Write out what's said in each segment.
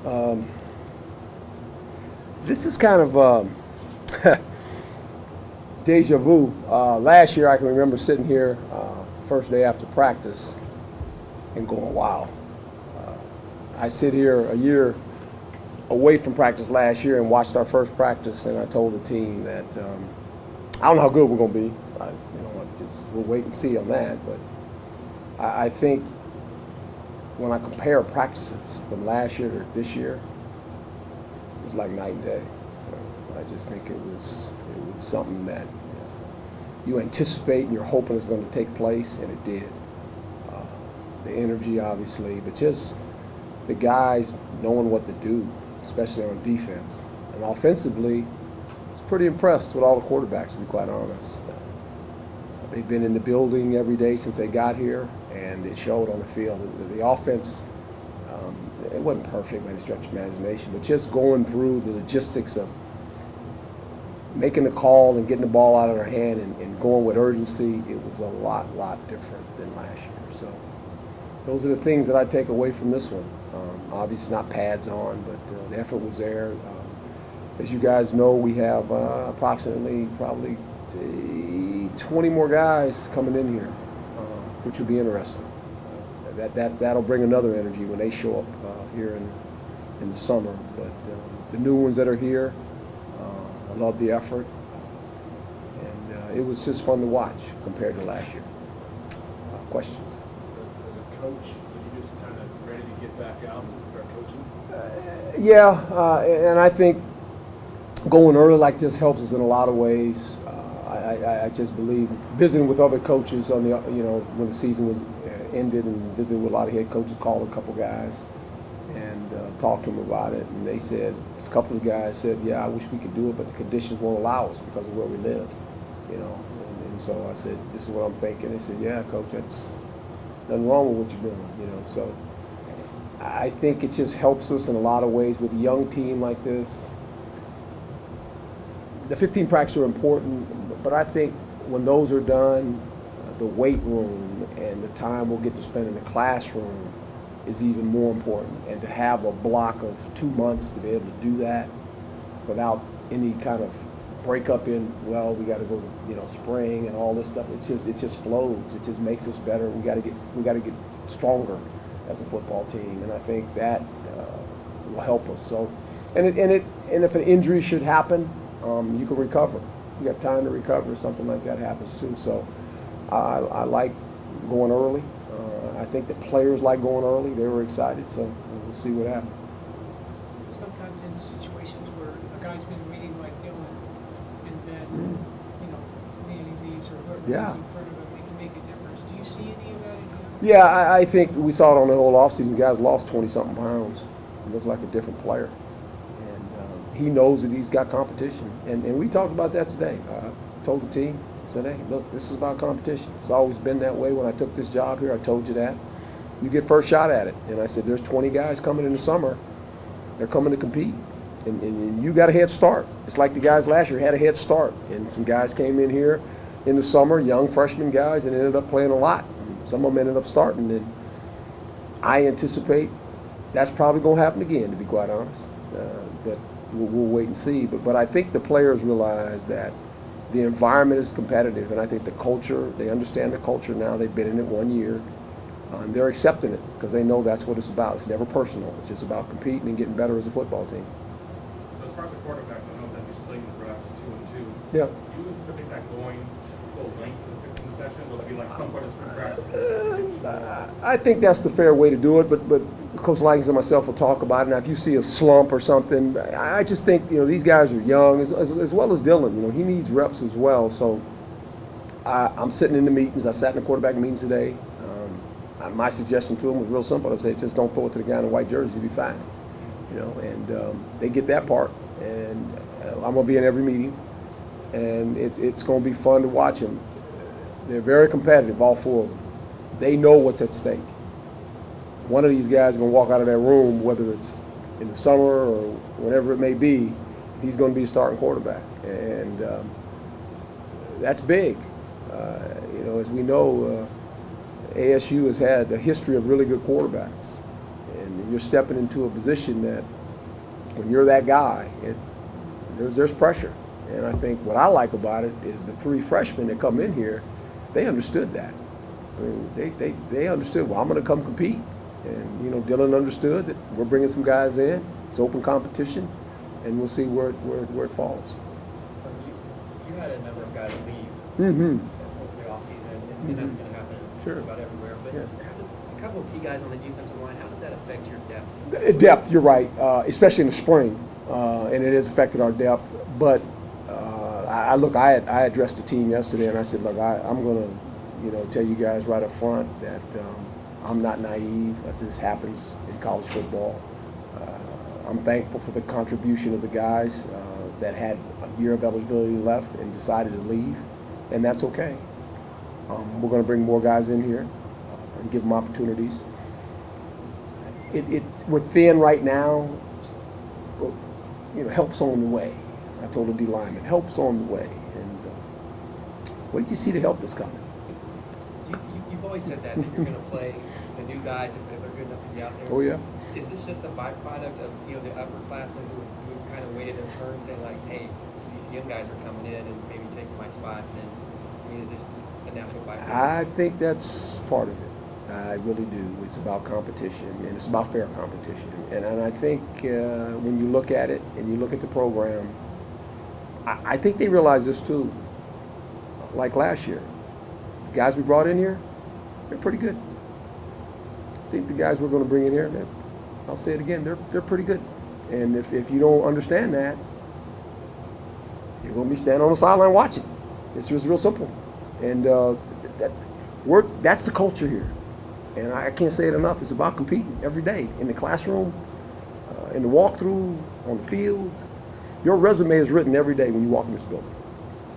Um, this is kind of deja vu. Last year, I can remember sitting here first day after practice and going, wow. I sit here a year away from practice last year and watched our first practice, and I told the team that I don't know how good we're going to be. We'll wait and see on that. But I think when I compare practices from last year to this year, it's like night and day. I just think it was something that you anticipate and you're hoping is going to take place, and it did. The energy, obviously, but just the guys knowing what to do, especially on defense. And offensively, I was pretty impressed with all the quarterbacks, to be quite honest. They've been in the building every day since they got here, and it showed on the field. The offense, it wasn't perfect by any stretch of imagination, but just going through the logistics of making the call and getting the ball out of their hand and going with urgency, it was a lot different than last year. So those are the things that I take away from this one. Obviously not pads on, but the effort was there. As you guys know, we have approximately probably 20 more guys coming in here, which will be interesting. That'll bring another energy when they show up here in the summer. But the new ones that are here, I love the effort, and it was just fun to watch compared to last year. Questions? As a coach, are you just kind of ready to get back out and start coaching? Yeah, and I think going early like this helps us in a lot of ways. I just believe visiting with other coaches on the when the season was ended, and visiting with a lot of head coaches, called a couple guys and talked to them about it, and they said, a couple of guys said, yeah, I wish we could do it, but the conditions won't allow us because of where we live, and so I said, this is what I'm thinking. They said, yeah, coach, that's nothing wrong with what you're doing, so I think it just helps us in a lot of ways with a young team like this. The 15 practices are important, but I think when those are done, the weight room and the time we'll get to spend in the classroom is even more important. And to have a block of 2 months to be able to do that without any kind of breakup in, well, we got to go to spring and all this stuff. It just flows. It just makes us better. We got to get stronger as a football team, and I think that will help us. So, and if an injury should happen, you can recover. You got time to recover if something like that happens too. So I like going early. I think the players like going early. They were excited, so we'll see what happens. Sometimes in situations where a guy's been waiting like Dylan, and then Manny leaves or whoever leaves in front of him, it can make a difference. Do you see any of that? Yeah, I think we saw it on the whole offseason. Guys lost 20-something pounds. He looks like a different player. He knows that he's got competition, and we talked about that today. I told the team, I said, hey, look, this is about competition. It's always been that way. When I took this job here, I told you that. You get first shot at it. And I said, there's 20 guys coming in the summer. They're coming to compete, and you got a head start. It's like the guys last year had a head start, and some guys came in here in the summer, young freshman guys, and ended up playing a lot. Some of them ended up starting, and I anticipate that's probably going to happen again, to be quite honest. But we'll wait and see. But I think the players realize that the environment is competitive, and I think the culture, they understand the culture now. They've been in it 1 year. And they're accepting it because they know that's what it's about. It's never personal. It's just about competing and getting better as a football team. So as far as the quarterbacks, I know that you're splitting the drafts 2 and 2. Yeah. Do you anticipate that going full length of the 15 session? Will it be like some part of spring practice? I think that's the fair way to do it, but Coach Likens and myself will talk about it. Now, if you see a slump or something, I just think these guys are young, as well as Dylan. He needs reps as well. So I'm sitting in the meetings. I sat in the quarterback meetings today. My suggestion to him was real simple. I said, just don't throw it to the guy in the white jersey. You'll be fine. And they get that part. And I'm going to be in every meeting, and it's going to be fun to watch them. They're very competitive, all 4 of them. They know what's at stake. One of these guys is going to walk out of that room, whether it's in the summer or whatever it may be, he's going to be a starting quarterback. And that's big. As we know, ASU has had a history of really good quarterbacks. And you're stepping into a position that when you're that guy, there's pressure. And I think what I like about it is the 3 freshmen that come in here, they understood that. I mean, they understood, well, I'm going to come compete. And, you know, Dylan understood that we're bringing some guys in. It's open competition, and we'll see where it falls. You had a number of guys leave Mm-hmm. over the offseason, and that's going to happen Sure. about everywhere. But Yeah. a couple of key guys on the defensive line, how does that affect your depth? Depth, you're right, especially in the spring, and it has affected our depth. But I addressed the team yesterday, and I said, look, I'm going to, you know, tell you guys right up front that I'm not naive. I said, this happens in college football. I'm thankful for the contribution of the guys that had a year of eligibility left and decided to leave, and that's okay. We're going to bring more guys in here and give them opportunities. We're thin right now, but, you know, help's on the way. I told the D lineman, help's on the way, and wait till you see the help that's coming. You've always said that you're going to play the new guys if they're good enough to be out there. Oh yeah. Is this just a byproduct of, you know, the upperclassmen who kind of waited their turn, saying like, hey, these young guys are coming in and maybe taking my spot? And I mean, is this just a natural byproduct? I think that's part of it. I really do. It's about competition, and it's about fair competition. And I think when you look at it and you look at the program, I think they realize this too. Like last year, the guys we brought in here, they're pretty good. I think the guys we're going to bring in here, I'll say it again, they're pretty good. And if you don't understand that, you're going to be standing on the sideline watching. It's just real simple. And that's the culture here. And I can't say it enough. It's about competing every day in the classroom, in the walkthrough, on the field. Your resume is written every day when you walk in this building.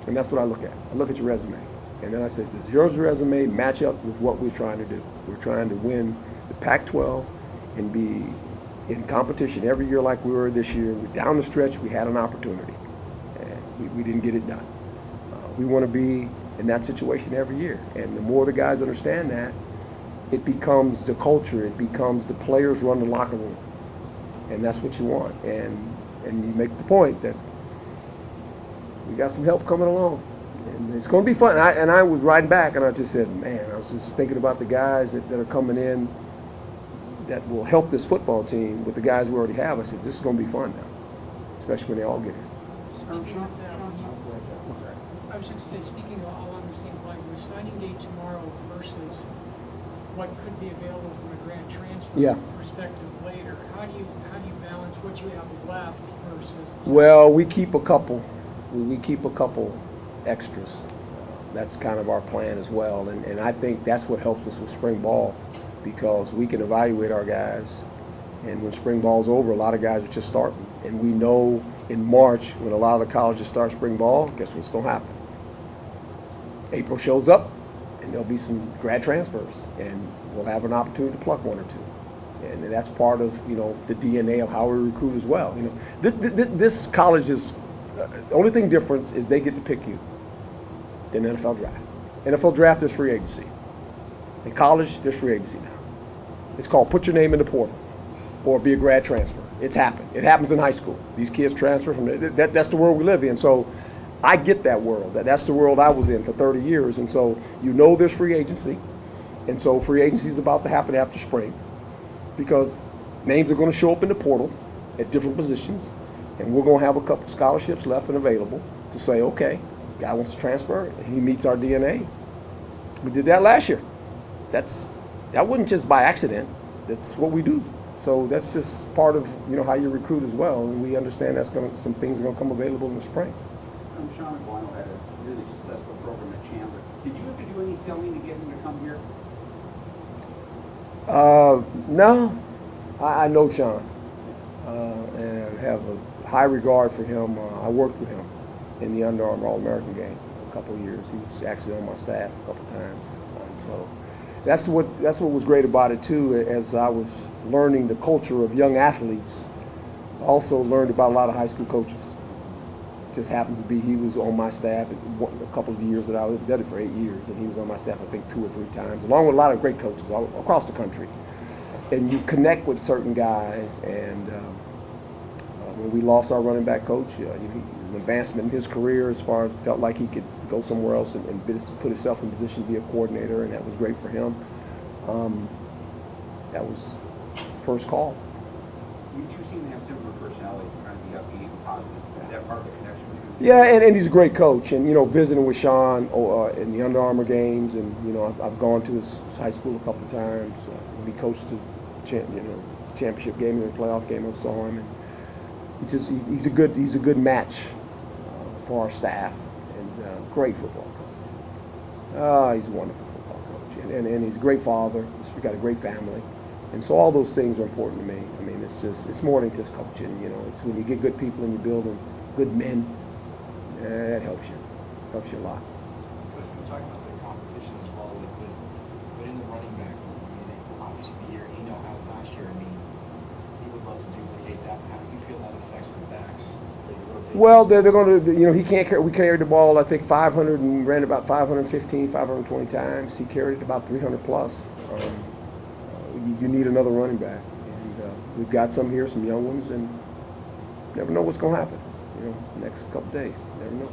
And that's what I look at. I look at your resume. And then I say, does your resume match up with what we're trying to do? We're trying to win the Pac-12 and be in competition every year like we were this year. Down the stretch, we had an opportunity, and we didn't get it done. We want to be in that situation every year. And the more the guys understand that, it becomes the culture. It becomes the players run the locker room. And that's what you want. And you make the point that we got some help coming along. And it's going to be fun. And I was riding back, and I just said, man, I was just thinking about the guys that are coming in that will help this football team with the guys we already have. I said, this is going to be fun now, especially when they all get here. Speaking of that, I was just saying, speaking along the same line, with signing day tomorrow versus what could be available from a grad transfer perspective later, how do you balance what you have left versus? Well, we keep a couple. We keep a couple extras. That's kind of our plan as well, and I think that's what helps us with spring ball, because we can evaluate our guys, and when spring ball's over, a lot of guys are just starting, and we know in March when a lot of the colleges start spring ball, guess what's going to happen? April shows up, and there'll be some grad transfers, and we'll have an opportunity to pluck one or two, and that's part of, you know, the DNA of how we recruit as well. You know, this college is the only thing different is they get to pick you. In the NFL draft. NFL draft, there's free agency. In college, there's free agency now. It's called put your name in the portal or be a grad transfer. It's happened. It happens in high school. These kids transfer from that's the world we live in. So I get that world. That's the world I was in for 30 years. And so you know there's free agency. And so free agency is about to happen after spring, because names are going to show up in the portal at different positions, and we're going to have a couple scholarships left and available to say, okay, guy wants to transfer, he meets our DNA. We did that last year. That wasn't just by accident. That's what we do. So that's just part of, you know, how you recruit as well. And we understand some things are going to come available in the spring. Sean Guano had a really successful program at Chandler. Did you have to do any selling to get him to come here? No, I know Sean and have a high regard for him. I worked with him in the Under Armour All-American game a couple of years. He was actually on my staff a couple of times. And so that's what was great about it too. As I was learning the culture of young athletes, I also learned about a lot of high school coaches. It just happens to be he was on my staff a couple of years that I was there for 8 years, and he was on my staff I think 2 or 3 times, along with a lot of great coaches all across the country. and you connect with certain guys. And when we lost our running back coach, an advancement in his career as far as felt like he could go somewhere else and put himself in position to be a coordinator, and that was great for him. That was the first call. You two seem to have similar personalities, kind of be upbeat and positive. Is that part of the connection between you? Yeah, and he's a great coach. And, you know, visiting with Sean in the Under Armour games, and, you know, I've gone to his high school a couple of times. We coached the championship game and the playoff game. I saw him, and he's a good match for our staff, and great football coach. He's a wonderful football coach, and he's a great father. He's got a great family. And so all those things are important to me. I mean, it's more than just coaching, you know. It's when you get good people and you build them, good men, that helps you a lot. Because we're talking about the competition as well, but in the running back, I mean, obviously you know how last year, I mean, he would love to duplicate that. How do you feel that affects the backs? Well, they're going to, you know, we carried the ball, I think, 500 and ran about 515, 520 times. He carried it about 300 plus. You need another running back, and we've got some here, some young ones, and never know what's going to happen. You know, next couple days, never know.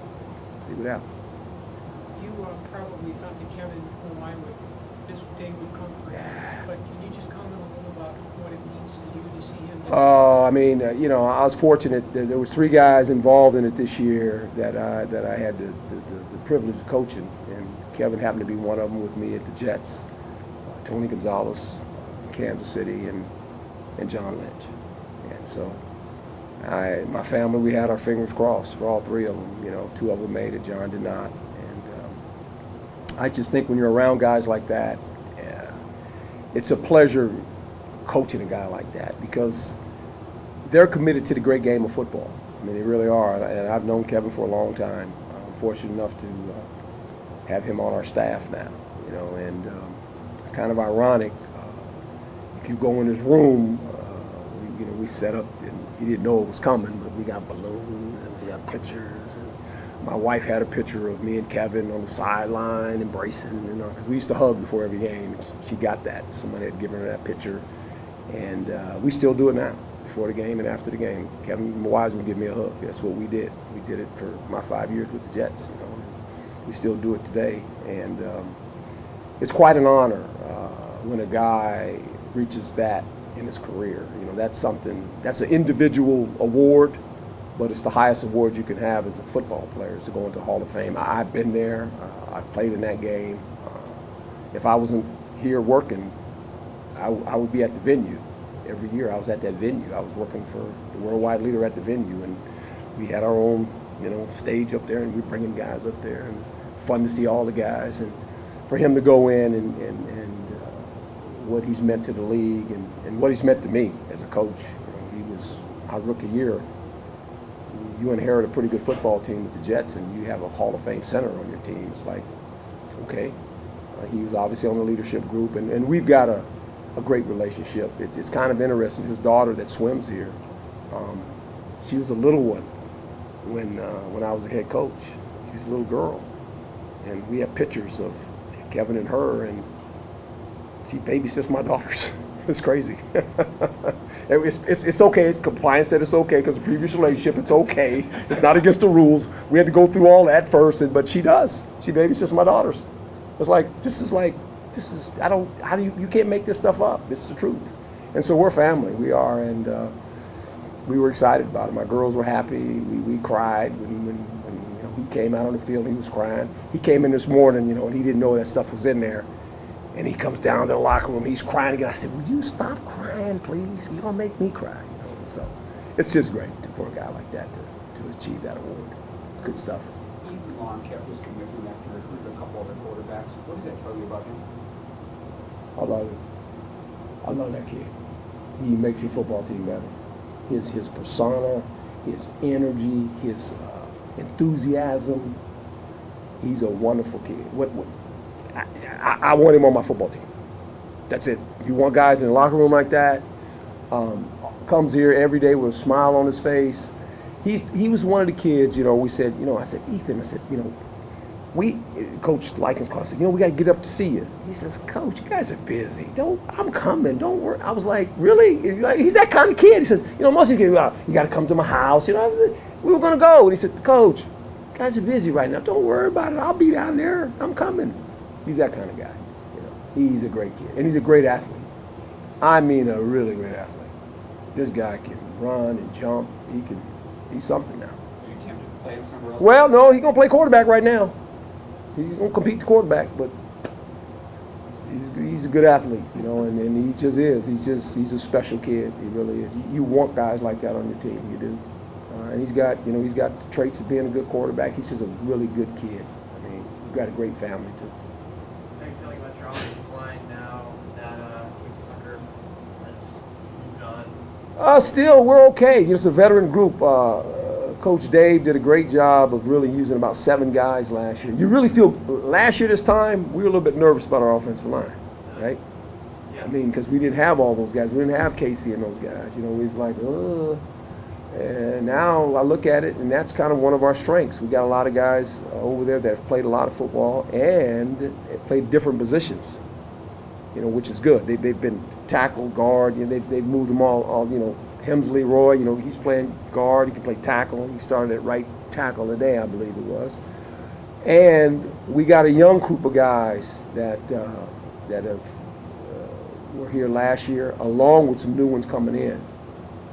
See what happens. You probably thought that Kevin this day would come for him, but can you just comment a little about what it means to you to see him? I mean, you know, I was fortunate that there was 3 guys involved in it this year that I had the privilege of coaching, and Kevin happened to be one of them with me at the Jets. Tony Gonzalez, Kansas City, and John Lynch. And so my family, we had our fingers crossed for all 3 of them. You know, 2 of them made it, John did not. And I just think when you're around guys like that, it's a pleasure coaching a guy like that, because they're committed to the great game of football. I mean, they really are. And I've known Kevin for a long time. I'm fortunate enough to have him on our staff now, you know, and it's kind of ironic. If you go in his room, we set up, and he didn't know it was coming, but we got balloons and we got pictures. And my wife had a picture of me and Kevin on the sideline embracing, you know, because we used to hug before every game. She got that. Somebody had given her that picture, and we still do it now, before the game and after the game. Kevin Wise would give me a hug. That's what we did. We did it for my 5 years with the Jets, you know. And we still do it today, and it's quite an honor when a guy reaches that in his career. You know, that's an individual award, but it's the highest award you can have as a football player, is to go into the Hall of Fame. I've been there. I played in that game. If I wasn't here working, I would be at the venue. Every year I was at that venue. I was working for the worldwide leader at the venue, and we had our own, you know, stage up there, and we were bringing guys up there, and it was fun to see all the guys. And for him to go in and what he's meant to the league and what he's meant to me as a coach. You know, he was our rookie year. You inherit a pretty good football team with the Jets, and you have a Hall of Fame center on your team. It's like, okay. He was obviously on the leadership group, and we've got a great relationship. It's kind of interesting. His daughter that swims here, she was a little one when I was a head coach. She was a little girl, and we have pictures of Kevin and her, and she babysits my daughters. It's crazy. It's okay. It's compliance that it's okay because of the previous relationship. It's okay. It's not against the rules. We had to go through all that first, but she does. She babysits my daughters. It's like, you can't make this stuff up. This is the truth. And so we're family. We are, and we were excited about it. My girls were happy. We cried when you know, he came out on the field. He was crying. He came in this morning, you know, and he didn't know that stuff was in there. And he comes down to the locker room. He's crying again. I said, "Would you stop crying, please? You're gonna make me cry." You know. And so it's just great for a guy like that to achieve that award. It's good stuff. Ethan Long kept his commitment after recruiting a couple other quarterbacks. What does that tell you about him? I love it. I love that kid. He makes your football team better. His persona, his energy, his enthusiasm. He's a wonderful kid. I want him on my football team. That's it. You want guys in the locker room like that. Comes here every day with a smile on his face. He was one of the kids, you know, we said, you know, I said, Ethan, I said, you know, Coach Likens called and said, we got to get up to see you. He says, Coach, you guys are busy. I'm coming. Don't worry. I was like, really? He's that kind of kid. He says, most of these kids, you got to come to my house. We were going to go. And he said, Coach, guys are busy right now. Don't worry about it. I'll be down there. I'm coming. He's that kind of guy. He's a great kid. And he's a great athlete. I mean, a really great athlete. This guy can run and jump. He's something now. Do you attempt to play him somewhere else? Well, no, he's going to play quarterback right now. He's going to compete the quarterback, but he's a good athlete, and he just is. He's a special kid. He really is. You want guys like that on your team. You do. And he's got the traits of being a good quarterback. He's just a really good kid. I mean, he's got a great family, too. How are you feeling about your offensive line now that Mr. Tucker has moved on? Still, we're okay. It's a veteran group. Coach Dave did a great job of really using about 7 guys last year. You really feel, last year this time, we were a little bit nervous about our offensive line, right? Yeah. I mean, because we didn't have all those guys. We didn't have Casey and those guys. We was like, ugh. And now I look at it, and that's kind of one of our strengths. We got a lot of guys over there that have played a lot of football and played different positions, which is good. They've been tackle, guard. They've moved them all. Hemsley Roy, he's playing guard. He can play tackle. He started at right tackle today, I believe it was. And we got a young group of guys that were here last year, along with some new ones coming in.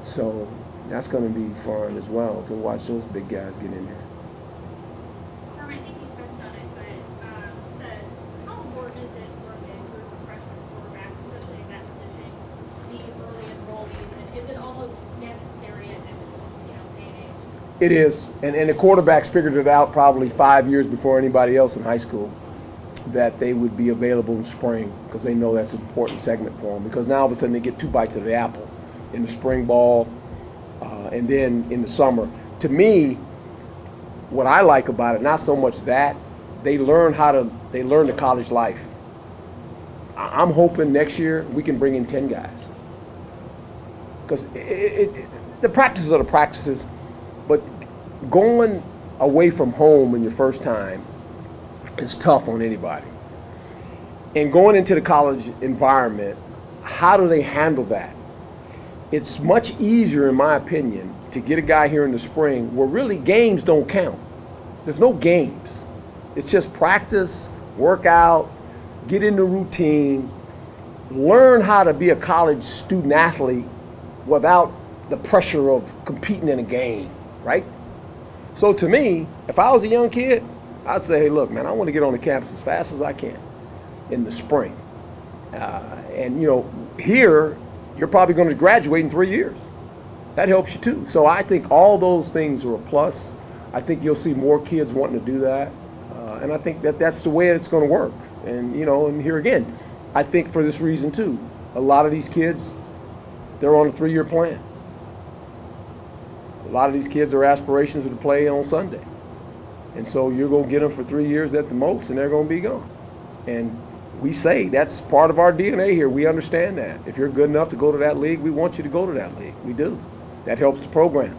So that's going to be fun as well to watch those big guys get in here. Herm, I think you touched on it, but just how important is it for a big group of freshman quarterbacks, especially in that position, to be early enrollees? And is it almost necessary at this day and age? It is, and the quarterbacks figured it out probably 5 years before anybody else in high school, that they would be available in spring because they know that's an important segment for them. Because now all of a sudden they get 2 bites of the apple in the spring ball. And then in the summer. To me, what I like about it, not so much that, they learn the college life. I'm hoping next year we can bring in 10 guys. Because the practices are the practices, but going away from home in your first time is tough on anybody. And going into the college environment, how do they handle that? It's much easier, in my opinion, to get a guy here in the spring where really games don't count. There's no games. It's just practice, workout, get in the routine, learn how to be a college student athlete without the pressure of competing in a game, right? So to me, if I was a young kid, I'd say, hey, look, man, I want to get on the campus as fast as I can in the spring. And, here, you're probably going to graduate in 3 years. That helps you too. So I think all those things are a plus. I think you'll see more kids wanting to do that. And I think that's the way it's going to work. And, and here again, I think for this reason too, a lot of these kids, they're on a 3-year plan. A lot of these kids, their aspirations are to play on Sunday. And so you're going to get them for 3 years at the most, and they're going to be gone. And we say that's part of our DNA here. We understand that. If you're good enough to go to that league, we want you to go to that league. We do. That helps the program.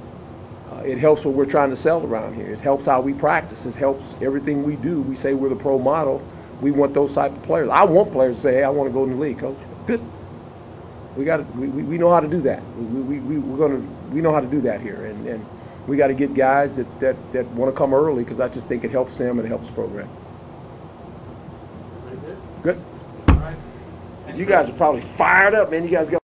It helps what we're trying to sell around here. It helps how we practice. It helps everything we do. We say we're the pro model. We want those type of players. I want players to say, hey, I want to go in the league, coach. Good. We know how to do that. We know how to do that here. And we got to get guys that want to come early because I just think it helps them and it helps the program. Good. All right. You guys are probably fired up, man. You guys got